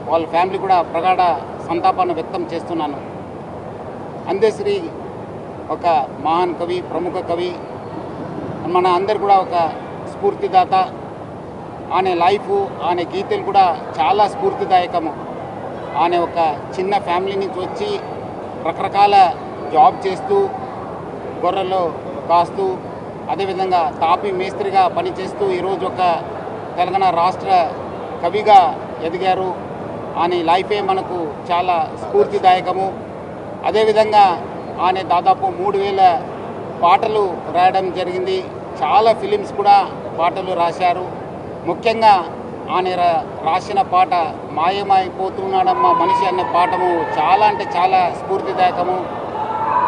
వాళ్ళ ఫ్యామిలీ కూడా ప్రగాఢ సంతాపాన్ని వ్యక్తం చేస్తున్నాను. అందశ్రీ ఒక మహాన్ కవి, ప్రముఖ కవి, మన అందరు కూడా ఒక స్ఫూర్తిదాత. ఆయన లైఫ్, ఆయన గీతలు కూడా చాలా స్ఫూర్తిదాయకము. ఆయన ఒక చిన్న ఫ్యామిలీ నుంచి వచ్చి రకరకాల జాబ్ చేస్తూ, గొర్రెలు కాస్తూ, అదేవిధంగా తాపి మేస్త్రిగా పనిచేస్తూ ఈరోజు ఒక తెలంగాణ రాష్ట్ర కవిగా ఎదిగారు. ఆయన లైఫే మనకు చాలా స్ఫూర్తిదాయకము. అదేవిధంగా ఆయన దాదాపు 3000 పాటలు రాయడం జరిగింది. చాలా ఫిలిమ్స్ కూడా పాటలు రాశారు. ముఖ్యంగా ఆయన రాసిన పాట మాయమైపోతున్నాడమ్మ మనిషి అనే పాఠము చాలా అంటే చాలా స్ఫూర్తిదాయకము.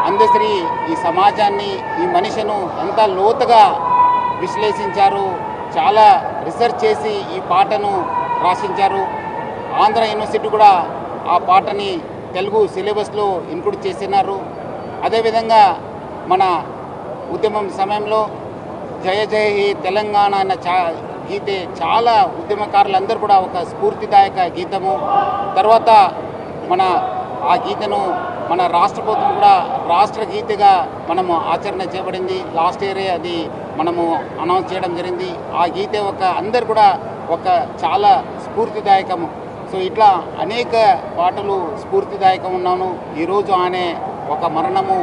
అందశ్రీ ఈ సమాజాన్ని, ఈ మనిషిను ఎంత లోతుగా విశ్లేషించారు, చాలా రీసెర్చ్ చేసి ఈ పాటను రాసించారు. ఆంధ్ర యూనివర్సిటీ కూడా ఆ పాటని తెలుగు సిలబస్లో ఇంక్లూడ్ చేసినారు. అదేవిధంగా మన ఉద్యమం సమయంలో జయ జయ హే తెలంగాణ అన్న గీతే చాలా ఉద్యమకారులందరూ కూడా ఒక స్ఫూర్తిదాయక గీతము. తర్వాత మన ఆ గీతను మన రాష్ట్ర ప్రభుత్వం కూడా రాష్ట్ర గీతగా మనము ఆచరణ చేయబడింది. లాస్ట్ ఇయరే అది మనము అనౌన్స్ చేయడం జరిగింది. ఆ గీతే ఒక అందరు కూడా ఒక చాలా స్ఫూర్తిదాయకము. సో ఇట్లా అనేక పాటలు స్ఫూర్తిదాయకం ఉన్నాను. ఈరోజు ఆయన ఒక మరణము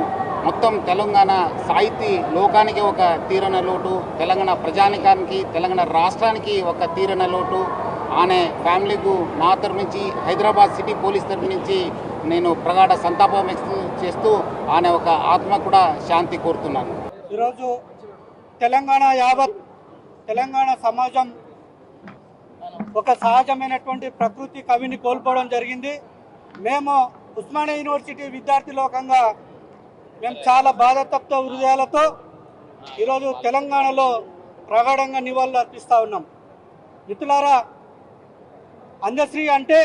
మొత్తం తెలంగాణ సాహితీ లోకానికి ఒక తీరన లోటు, తెలంగాణ ప్రజానికానికి, తెలంగాణ రాష్ట్రానికి ఒక తీరన లోటు. ఆయన ఫ్యామిలీకు నా తరఫు నుంచి, హైదరాబాద్ సిటీ పోలీస్ తరఫు నుంచి నేను ప్రగాఢ సంతాపం చేస్తూ ఆయన ఒక ఆత్మ కూడా శాంతి కోరుతున్నాను. ఈరోజు తెలంగాణ సమాజం ఒక సహజమైనటువంటి ప్రకృతి కవిని కోల్పోవడం జరిగింది. మేము ఉస్మానియా యూనివర్సిటీ విద్యార్థి లోకంగా మేము చాలా బాధాతప్త హృదయాలతో ఈరోజు తెలంగాణలో ప్రగాఢంగా నివాళులు అర్పిస్తూ ఉన్నాం. మిత్రులారా, అందశ్రీ అంటే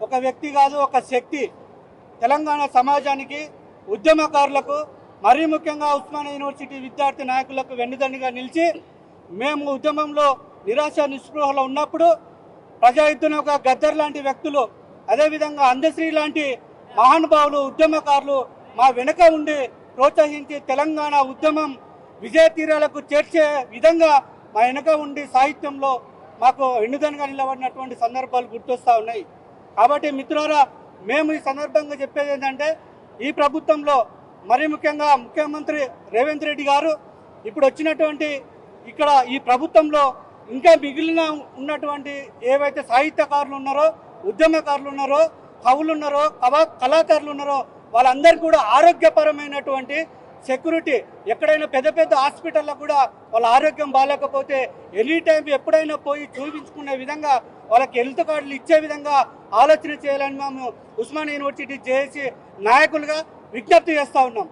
ఒక వ్యక్తి కాదు, ఒక శక్తి. తెలంగాణ సమాజానికి, ఉద్యమకారులకు, మరీ ముఖ్యంగా ఉస్మానియా యూనివర్సిటీ విద్యార్థి నాయకులకు వెన్నుదన్నుగా నిలిచి మేము ఉద్యమంలో నిరాశ నిస్పృహలో ఉన్నప్పుడు ప్రజాయుద్ధం ఒక గద్దర్ లాంటి వ్యక్తులు, అదేవిధంగా అందశ్రీ లాంటి మహానుభావులు, ఉద్యమకారులు మా వెనుక ఉండి ప్రోత్సహించి తెలంగాణ ఉద్యమం విజయ తీరాలకు చేర్చే విధంగా మా వెనుక ఉండి సాహిత్యంలో మాకు వెన్నుదన్నుగా నిలబడినటువంటి సందర్భాలు గుర్తొస్తూ ఉన్నాయి. కాబట్టి మిత్రులారా, మేము ఈ సందర్భంగా చెప్పేది ఏంటంటే, ఈ ప్రభుత్వంలో మరీ ముఖ్యంగా ముఖ్యమంత్రి రేవంత్ రెడ్డి గారు ఇప్పుడు వచ్చినటువంటి ఇక్కడ ఈ ప్రభుత్వంలో ఇంకా మిగిలిన ఉన్నటువంటి ఏవైతే సాహిత్యకారులు ఉన్నారో, ఉద్యమకారులు ఉన్నారో, కవులు ఉన్నారో, కళాకారులు ఉన్నారో వాళ్ళందరికీ కూడా ఆరోగ్యపరమైనటువంటి సెక్యూరిటీ, ఎక్కడైనా పెద్ద పెద్ద హాస్పిటల్లో కూడా వాళ్ళ ఆరోగ్యం బాగాలేకపోతే ఎనీ టైం ఎప్పుడైనా పోయి చూపించుకునే విధంగా వాళ్ళకి హెల్త్ కార్డులు ఇచ్చే విధంగా ఆలోచన చేయాలని మేము ఉస్మానియా యూనివర్సిటీ జేఏసీ నాయకులుగా విజ్ఞప్తి చేస్తూ ఉన్నాం.